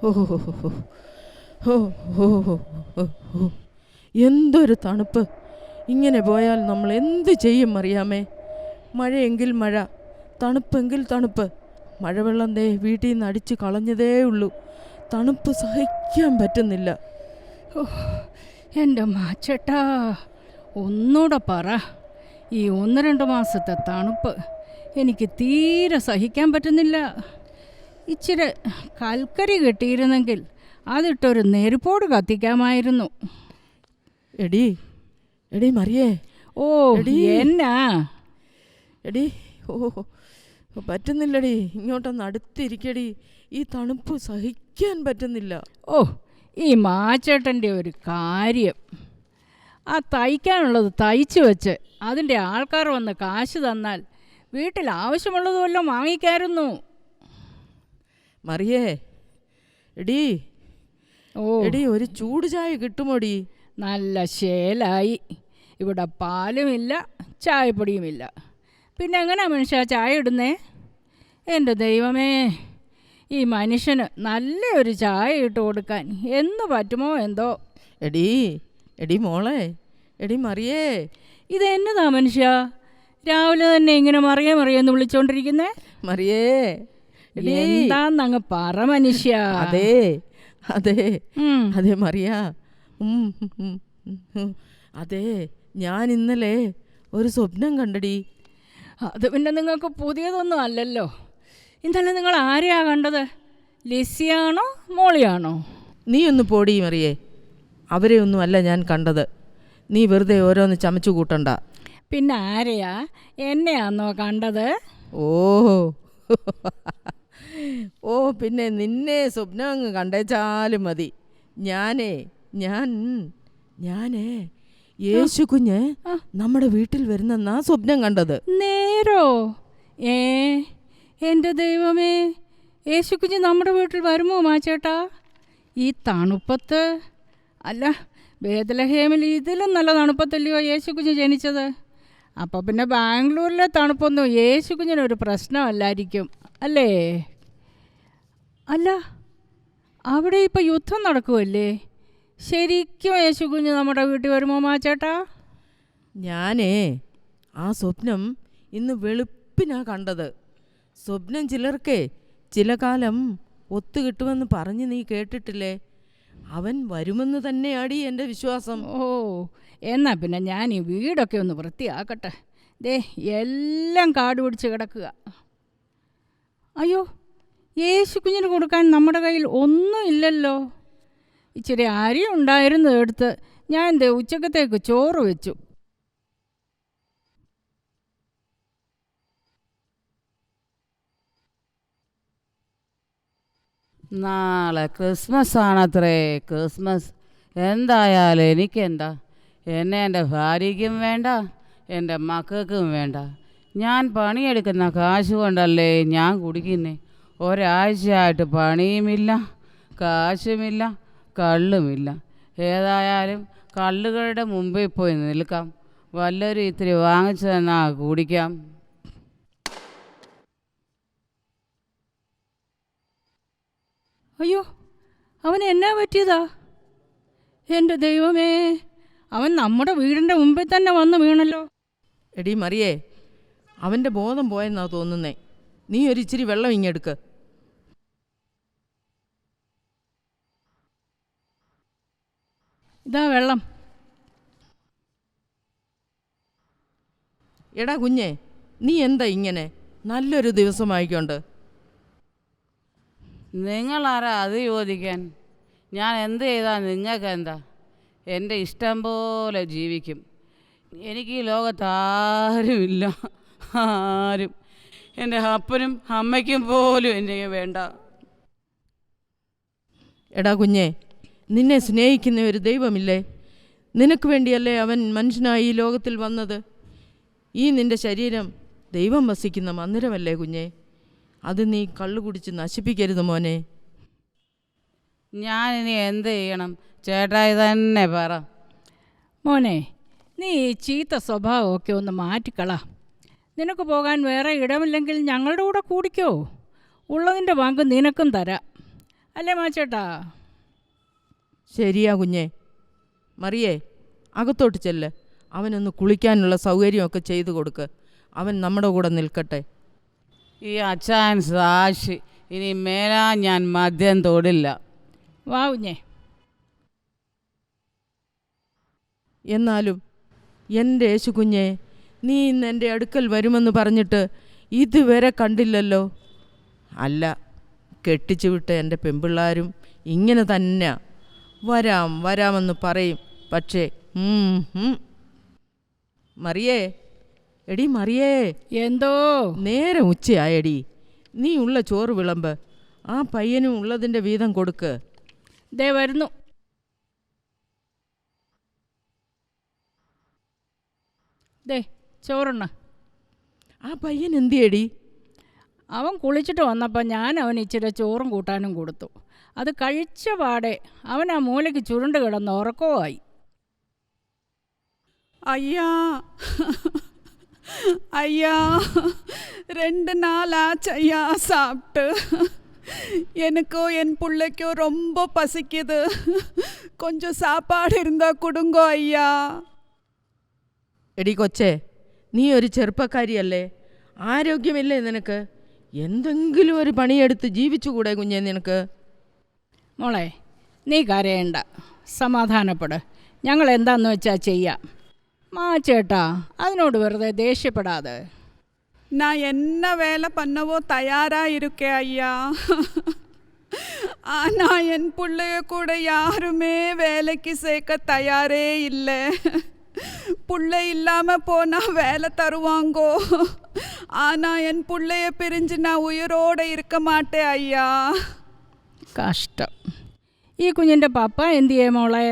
ഓ ഹോ ഹോ ഹോ ഹോ ഹോ ഹോ ഹോ. എന്തൊരു തണുപ്പ്! ഇങ്ങനെ പോയാൽ നമ്മൾ എന്ത് ചെയ്യും അറിയാമേ? മഴയെങ്കിൽ മഴ, തണുപ്പെങ്കിൽ തണുപ്പ്. മഴവെള്ളം ദേ വീട്ടിൽ നിന്ന് അടിച്ച് കളഞ്ഞതേ ഉള്ളൂ. തണുപ്പ് സഹിക്കാൻ പറ്റുന്നില്ല. ഓ, എൻ്റെ മാച്ചേട്ടാ, ഒന്നൂടെ പറ. ഈ 1-2 മാസത്തെ തണുപ്പ് എനിക്ക് തീരെ സഹിക്കാൻ പറ്റുന്നില്ല. ഇച്ചിരി കൽക്കരി കിട്ടിയിരുന്നെങ്കിൽ അതിട്ടൊരു നെരുപ്പോട് കത്തിക്കാമായിരുന്നു. എടി എടി മറിയേ, ഓ എടീ. എന്നാ എടി, ഓ പറ്റുന്നില്ലടി, ഇങ്ങോട്ടൊന്ന് അടുത്തിരിക്കടി. ഈ തണുപ്പ് സഹിക്കാൻ പറ്റുന്നില്ല. ഓ, ഈ മാച്ചേട്ടൻ്റെ ഒരു കാര്യം. ആ തയ്ക്കാനുള്ളത് തയ്ച്ചു വെച്ച് അതിൻ്റെ ആൾക്കാർ വന്ന് കാശ് തന്നാൽ വീട്ടിൽ ആവശ്യമുള്ളത് വല്ലതും വാങ്ങിക്കായിരുന്നു. മറിയേ, എടി ഓ, എടി, ഒരു ചൂട് ചായ കിട്ടുമോടി? നല്ല ശേലായി. ഇവിടെ പാലുമില്ല, ചായപ്പൊടിയുമില്ല. പിന്നെ എങ്ങനെയാ മനുഷ്യ ചായ ഇടുന്നേ? എൻ്റെ ദൈവമേ, ഈ മനുഷ്യന് നല്ലൊരു ചായ ഇട്ട് കൊടുക്കാൻ എന്ന് പറ്റുമോ എന്തോ. എടി എടി മോളെ, എടി മറിയേ. ഇതെന്നതാ മനുഷ്യ, രാവിലെ തന്നെ ഇങ്ങനെ മറിയെന്ന് വിളിച്ചോണ്ടിരിക്കുന്നേ? മറിയേ, എടി. എന്താന്നങ്ങ് പറ മനുഷ്യ. അതെ അതെ അതെ മറിയ. അതെ, ഞാൻ ഇന്നലെ ഒരു സ്വപ്നം കണ്ടടി. അത് പിന്നെ നിങ്ങൾക്ക് പുതിയതൊന്നും അല്ലല്ലോ. ഇന്നലെ നിങ്ങൾ ആരെയാ കണ്ടത്? ലിസിയാണോ മോളിയാണോ? നീ ഒന്ന് പോടി മറിയേ, അവരെ ഒന്നുമല്ല ഞാൻ കണ്ടത്. നീ വെറുതെ ഓരോന്ന് ചമച്ചു കൂട്ടണ്ട. പിന്നെ ആരെയാ? എന്നെയാന്നോ കണ്ടത്? ഓ ഓ, പിന്നെ നിന്നെ സ്വപ്നം അങ്ങ് കണ്ടേച്ചാലും മതി. ഞാനേ യേശു കുഞ്ഞ് നമ്മുടെ വീട്ടിൽ വരുന്നെന്നാ സ്വപ്നം കണ്ടത്. നേരോ? എൻ്റെ ദൈവമേ, യേശു കുഞ്ഞ് നമ്മുടെ വീട്ടിൽ വരുമോ മാച്ചേട്ടാ? ഈ തണുപ്പത്ത്? അല്ല, ബേത്ലഹേമിൽ ഇതിലും നല്ല തണുപ്പത്തല്ലയോ യേശു കുഞ്ഞ് ജനിച്ചത്? അപ്പോൾ പിന്നെ ബാംഗ്ലൂരിലെ തണുപ്പൊന്നും യേശു കുഞ്ഞിനൊരു പ്രശ്നമല്ലായിരിക്കും അല്ലേ? അല്ല, അവിടെ ഇപ്പോൾ യുദ്ധം നടക്കുമല്ലേ? ശരിക്കും യേശു കുഞ്ഞ് നമ്മുടെ വീട്ടിൽ വരുമോ മാച്ചേട്ടാ? ഞാനേ ആ സ്വപ്നം ഇന്ന് വെളുപ്പിനാ കണ്ടത്. സ്വപ്നം ചിലർക്കേ ചില കാലം ഒത്തു കിട്ടുമെന്ന് പറഞ്ഞ് നീ കേട്ടിട്ടില്ലേ? അവൻ വരുമെന്ന് തന്നെയാടി എൻ്റെ വിശ്വാസം. ഓ, എന്നാ പിന്നെ ഞാൻ ഈ വീടൊക്കെ ഒന്ന് വൃത്തിയാക്കട്ടെ. ദേ, എല്ലാം കാട് പിടിച്ച് കിടക്കുക. അയ്യോ, യേശു കുഞ്ഞിന് കൊടുക്കാൻ നമ്മുടെ കയ്യിൽ ഒന്നും ഇല്ലല്ലോ. ഇച്ചിരി അരി ഉണ്ടായിരുന്നു എടുത്ത് ഞാൻ ദേ ഉച്ചക്കത്തേക്ക് ചോറ് വെച്ചു. നാളെ ക്രിസ്മസ് ആണത്രേ. ക്രിസ്മസ് എന്തായാലും എനിക്കെന്താ? എന്നെ എൻ്റെ ഭാര്യയ്ക്കും വേണ്ട, എൻ്റെ മക്കൾക്കും വേണ്ട. ഞാൻ പണിയെടുക്കുന്ന കാശ് കൊണ്ടല്ലേ ഞാൻ കുടിക്കുന്നേ. ഒരാഴ്ചയായിട്ട് പണിയുമില്ല, കാശുമില്ല, കള്ളുമില്ല. ഏതായാലും കള്ളുകളുടെ മുമ്പിൽ പോയി നിൽക്കാം. വല്ലവരും ഇത്തിരി വാങ്ങിച്ചു തന്നാ കുടിക്കാം. അയ്യോ, അവന് എന്നാ പറ്റിയതാ? എൻ്റെ ദൈവമേ, അവൻ നമ്മുടെ വീടിൻ്റെ മുമ്പിൽ തന്നെ വന്ന് വീണല്ലോ. എടി മറിയേ, അവൻ്റെ ബോധം പോയെന്നാ തോന്നുന്നേ. നീ ഒരു ഇച്ചിരി വെള്ളം ഇങ്ങെടുക്ക്. ഇതാ വെള്ളം. എടാ കുഞ്ഞേ, നീ എന്താ ഇങ്ങനെ? നല്ലൊരു ദിവസമായിക്കൊണ്ട്. നിങ്ങളാരാ അത് ചോദിക്കാൻ? ഞാൻ എന്ത് ചെയ്താൽ നിങ്ങൾക്ക് എന്താ? എൻ്റെ ഇഷ്ടം പോലെ ജീവിക്കും. എനിക്ക് ഈ ലോകത്ത് ആരുമില്ല, ആരും. എൻ്റെ അപ്പനും അമ്മയ്ക്കും പോലും എന്നെ വേണ്ട. എടാ കുഞ്ഞേ, നിന്നെ സ്നേഹിക്കുന്ന ഒരു ദൈവമില്ലേ? നിനക്ക് വേണ്ടിയല്ലേ അവൻ മനുഷ്യനായി ഈ ലോകത്തിൽ വന്നത്? ഈ നിൻ്റെ ശരീരം ദൈവം വസിക്കുന്ന മന്ദിരമല്ലേ കുഞ്ഞേ? അത് നീ കള്ളു കുടിച്ച് നശിപ്പിക്കരുത് മോനെ. ഞാനിനി എന്ത് ചെയ്യണം? ചേട്ടായി തന്നെ പറ. മോനെ, നീ ഈ ചീത്ത സ്വഭാവമൊക്കെ ഒന്ന് മാറ്റിക്കള. നിനക്ക് പോകാൻ വേറെ ഇടമില്ലെങ്കിൽ ഞങ്ങളുടെ കൂടെ കൂടിക്കോ. ഉള്ളതിൻ്റെ പങ്ക് നിനക്കും തരാം. അല്ലേ മാച്ചേട്ടാ? ശരിയാ കുഞ്ഞേ. മറിയേ, അകത്തോട്ട് ചെല്ല്. അവനൊന്ന് കുളിക്കാനുള്ള സൗകര്യമൊക്കെ ചെയ്തു കൊടുക്ക്. അവൻ നമ്മുടെ കൂടെ നിൽക്കട്ടെ. ഈ അച്ചായൻ സാക്ഷി, ഇനി മേലാ ഞാൻ മദ്യം തൊടില്ല. വാ കുഞ്ഞേ. എന്നാലും എൻ്റെ യേശു കുഞ്ഞേ, നീ ഇന്ന് എൻ്റെ അടുക്കൽ വരുമെന്ന് പറഞ്ഞിട്ട് ഇതുവരെ കണ്ടില്ലല്ലോ. അല്ല, കെട്ടിച്ചു വിട്ട എൻ്റെ പെൺപിള്ളാരും ഇങ്ങനെ തന്നെ വരാം വരാമെന്ന് പറയും. പക്ഷേ മറിയേ, എടി മറിയേ, എന്തോ? നേരം ഉച്ചയായടി. നീ ഉള്ള ചോറ് വിളമ്പ്. ആ പയ്യനും ഉള്ളതിൻ്റെ വീതം കൊടുക്ക്. ദേ വരുന്നു. ദേ ചോറുണ്ണ. ആ പയ്യൻ എന്തിയടി? അവൻ കുളിച്ചിട്ട് വന്നപ്പോൾ ഞാൻ അവന് ഇച്ചിരി ചോറും കൂട്ടാനും കൊടുത്തു. അത് കഴിച്ച പാടെ അവൻ ആ മൂലയ്ക്ക് ചുരുണ്ട് കിടന്ന് ഉറക്കവുമായി. ஐயா ஐயா 2 நாள் ஆச்சு ஐயா சாப்பிட்டு. எனக்கோ என் பிள்ளைக்கோ ரொம்ப பசிக்குது. கொஞ்சம் சாப்பாடு இருந்தால் கொடுங்கோ ஐயா. എടി കൊച്ചേ, നീ ഒരു ചെറുപ്പക്കാരിയല്ലേ? ആരോഗ്യമില്ലേ നിനക്ക്? എന്തെങ്കിലും ഒരു പണിയെടുത്ത് ജീവിച്ചുകൂടെ കുഞ്ഞേ നിനക്ക്? മോളെ, നീ കരയണ്ട, സമാധാനപ്പെട്. ഞങ്ങൾ എന്താന്ന് വെച്ചാൽ ചെയ്യാം. മാച്ചേട്ടാ, അതിനോട് വെറുതെ ദേഷ്യപ്പെടാതെ. நான் என்ன வேலை பண்ணவோ தயாராக இருக்கேன் ஐயா. ஆனால் என் பிள்ளைய கூட யாருமே வேலைக்கு சேர்க்க தயாரே இல்லை. பிள்ளை இல்லாமல் போனால் வேலை தருவாங்கோ. ஆனால் என் பிள்ளைய பிரிஞ்சு நான் உயிரோடு இருக்க மாட்டேன் ஐயா. കഷ്ടം. ഈ കുഞ്ഞിൻ്റെ പപ്പ എന്തിയേ മോളെ?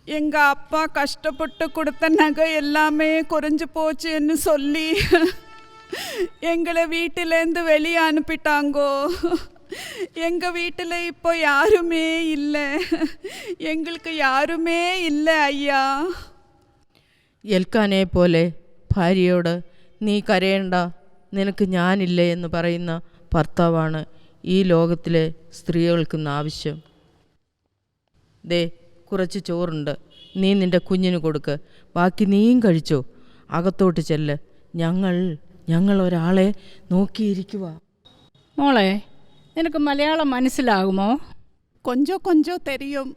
எங்கள் அப்பா கஷ்டப்பட்டு கொடுத்த நகை எல்லாமே குறைஞ்சு போச்சுன்னு சொல்லி எங்களை வீட்டிலேருந்து வெளியே அனுப்பிட்டாங்கோ. எங்கள் வீட்டில் இப்போ யாருமே இல்லை. எங்களுக்கு யாருமே இல்லை ஐயா. എൽക്കാനെ പോലെ ഭാര്യയോട് നീ കരയണ്ട, നിനക്ക് ഞാനില്ലേ എന്ന് പറയുന്ന ഭർത്താവാണ് ഈ ലോകത്തിലെ സ്ത്രീകൾക്കിന്ന് ആവശ്യം. ദേ, കുറച്ച് ചോറുണ്ട്, നീ നിൻ്റെ കുഞ്ഞിന് കൊടുക്ക്. ബാക്കി നീയും കഴിച്ചോ. അകത്തോട്ട് ചെല്ല്. ഞങ്ങൾ ഒരാളെ നോക്കിയിരിക്കുക. മോളെ, നിനക്ക് മലയാളം മനസ്സിലാകുമോ? கொஞ்சம் கொஞ்சம் தெரியும்.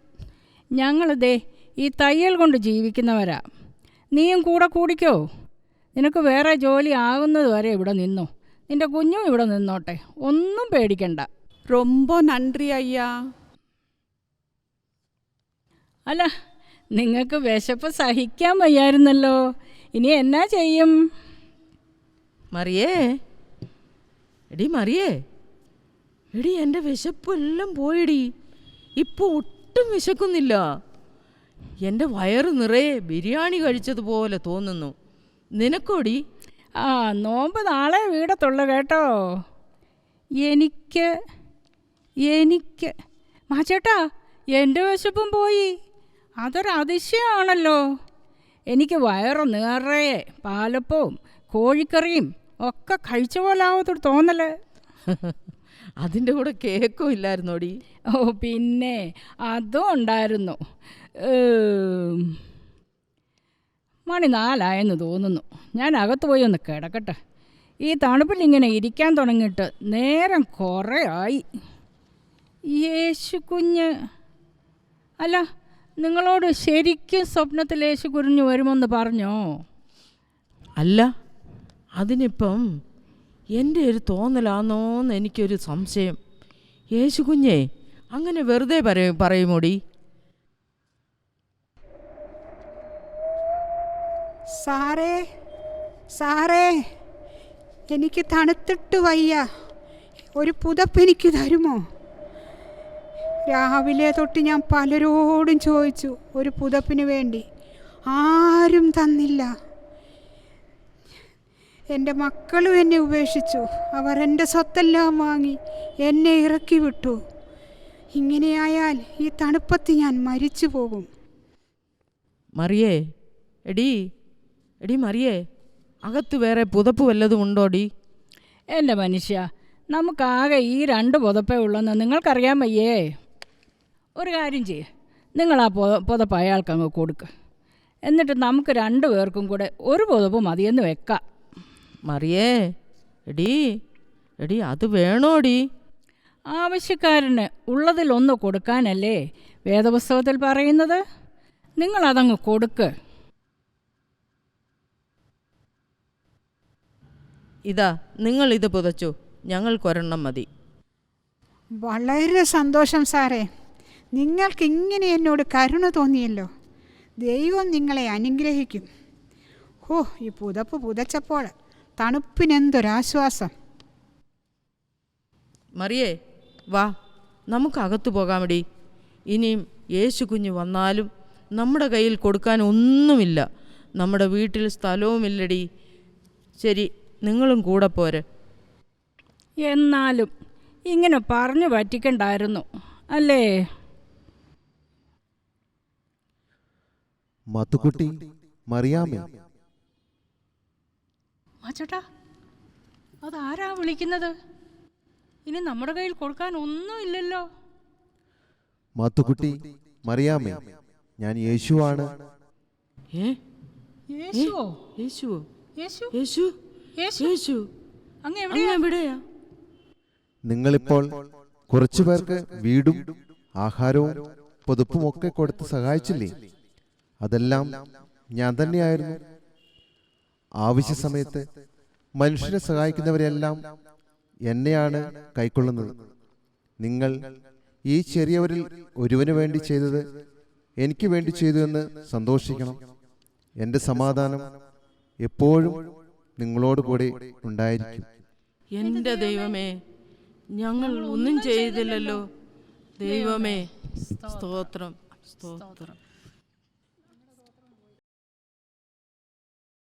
ഞങ്ങൾ ദേ ഈ തയ്യൽ കൊണ്ട് ജീവിക്കുന്നവരാ. നീയും കൂടെ കൂടിക്കോ. നിനക്ക് വേറെ ജോലി ആകുന്നത് വരെ ഇവിടെ നിന്നോ. നിൻ്റെ കുഞ്ഞും ഇവിടെ നിന്നോട്ടെ. ഒന്നും പേടിക്കണ്ട. ரொம்ப நன்றி ஐயா. അല്ല, നിങ്ങൾക്ക് വിശപ്പ് സഹിക്കാൻ വയ്യായിരുന്നല്ലോ. ഇനി എന്നാ ചെയ്യും? മറിയേ, എടി മറിയേ, എടി എൻ്റെ വിശപ്പെല്ലാം പോയടി. ഇപ്പോൾ ഒട്ടും വിശക്കുന്നില്ല. എൻ്റെ വയറ് നിറയെ ബിരിയാണി കഴിച്ചതുപോലെ തോന്നുന്നു. നിനക്കോടി? ആ, നോമ്പ് നാളെ വീടത്തുള്ളു കേട്ടോ. എനിക്ക് മാച്ചേട്ടാ, എൻ്റെ വിശപ്പും പോയി. അതൊരു അതിശയമാണല്ലോ. എനിക്ക് വയറ് നിറയെ പാലപ്പവും കോഴിക്കറിയും ഒക്കെ കഴിച്ച പോലാവത്തൊരു തോന്നല്. അതിൻ്റെ കൂടെ കേക്കും ഇല്ലായിരുന്നോടി? ഓ പിന്നെ അതും ഉണ്ടായിരുന്നു. മണി 4 തോന്നുന്നു. ഞാൻ അകത്ത് പോയി ഒന്ന് കിടക്കട്ടെ. ഈ തണുപ്പിൽ ഇങ്ങനെ ഇരിക്കാൻ തുടങ്ങിയിട്ട് നേരം കുറേ ആയി. യേശു കുഞ്ഞ്, അല്ല, നിങ്ങളോട് ശരിക്കും സ്വപ്നത്തിൽ യേശു കുഞ്ഞ് വരുമെന്ന് പറഞ്ഞോ? അല്ല, അതിനിപ്പം എൻ്റെ ഒരു തോന്നലാന്നോന്ന് എനിക്കൊരു സംശയം. യേശു കുഞ്ഞേ അങ്ങനെ വെറുതെ പറയുമോടി? സാറേ, എനിക്ക് തണുത്തിട്ട് വയ്യ. ഒരു പുതപ്പ് എനിക്ക് തരുമോ? രാവിലെ തൊട്ട് ഞാൻ പലരോടും ചോദിച്ചു ഒരു പുതപ്പിന് വേണ്ടി. ആരും തന്നില്ല. എൻ്റെ മക്കളും എന്നെ ഉപേക്ഷിച്ചു. അവർ എൻ്റെ സ്വത്തെല്ലാം വാങ്ങി എന്നെ ഇറക്കി വിട്ടു. ഇങ്ങനെയായാൽ ഈ തണുപ്പത്ത് ഞാൻ മരിച്ചു പോകും. മറിയേ, എടി മറിയേ, അകത്ത് വേറെ പുതപ്പ് വല്ലതും ഉണ്ടോടി? എൻ്റെ മനുഷ്യ, നമുക്കാകെ ഈ 2 പുതപ്പേ ഉള്ളെന്ന് നിങ്ങൾക്കറിയാൻ വയ്യേ. ഒരു കാര്യം ചെയ്യേ, നിങ്ങൾ ആ പുതപ്പ് അയാൾക്ക് അങ്ങ് കൊടുക്കുക. എന്നിട്ട് നമുക്ക് 2 പേർക്കും കൂടെ ഒരു പുതപ്പ് മതിയെന്ന് വെക്കാം. മറിയേ, എടീ എടീ അത് വേണോടി? ആവശ്യക്കാരന് ഉള്ളതിലൊന്ന് കൊടുക്കാനല്ലേ വേദപുസ്തകത്തിൽ പറയുന്നത്. നിങ്ങളതങ്ങ് കൊടുക്ക്. ഇതാ, നിങ്ങളിത് പുതച്ചു, ഞങ്ങൾക്കൊരെണ്ണം മതി. വളരെ സന്തോഷം സാറേ. നിങ്ങൾക്കിങ്ങനെ എന്നോട് കരുണ തോന്നിയല്ലോ. ദൈവം നിങ്ങളെ അനുഗ്രഹിക്കും. ഈ പുതപ്പ് പുതച്ചപ്പോൾ തണുപ്പിനെന്തൊരാശ്വാസം. മറിയേ, വാ, നമുക്കകത്തു പോകാമെടി. ഇനിയും യേശു കുഞ്ഞ് വന്നാലും നമ്മുടെ കയ്യിൽ കൊടുക്കാൻ ഒന്നുമില്ല. നമ്മുടെ വീട്ടിൽ സ്ഥലവുമില്ലടി. ശരി, നിങ്ങളും കൂടെ പോരെ. എന്നാലും ഇങ്ങനെ പറഞ്ഞു പറ്റിക്കണ്ടായിരുന്നു അല്ലേ? മത്തുക്കുട്ടി, മറിയാമേ. മാച്ചേട്ടാ, അതാരാ വിളിക്കുന്നത്? ഇനി നമ്മുടെ കയ്യിൽ കൊടുക്കാൻ ഒന്നുമില്ലല്ലോ. മത്തുക്കുട്ടി, മറിയാമേ, ഞാൻ യേശുവാണ്. യേശുവോ? യേശുവോ? യേശു? യേശു? യേശു? യേശു അങ്ങ് എവിടെയാ? നിങ്ങളിപ്പോൾ കുറച്ചു പേർക്ക് വീടും ആഹാരവും പുതുപ്പും ഒക്കെ കൊടുത്ത് സഹായിച്ചില്ലേ? അതെല്ലാം ഞാൻ തന്നെയായിരുന്നു. ആവശ്യ സമയത്ത് മനുഷ്യരെ സഹായിക്കുന്നവരെല്ലാം എന്നെയാണ് കൈക്കൊള്ളുന്നത്. നിങ്ങൾ ഈ ചെറിയവരിൽ ഒരുവന് വേണ്ടി ചെയ്തത് എനിക്ക് വേണ്ടി ചെയ്തു എന്ന് സന്തോഷിക്കണം. എൻ്റെ സമാധാനം എപ്പോഴും നിങ്ങളോട് കൂടെ ഉണ്ടായിരിക്കും. എൻ്റെ ദൈവമേ, ഞങ്ങൾ ഒന്നും ചെയ്തില്ലല്ലോ. ദൈവമേ, സ്തോത്രം, സ്തോത്രം.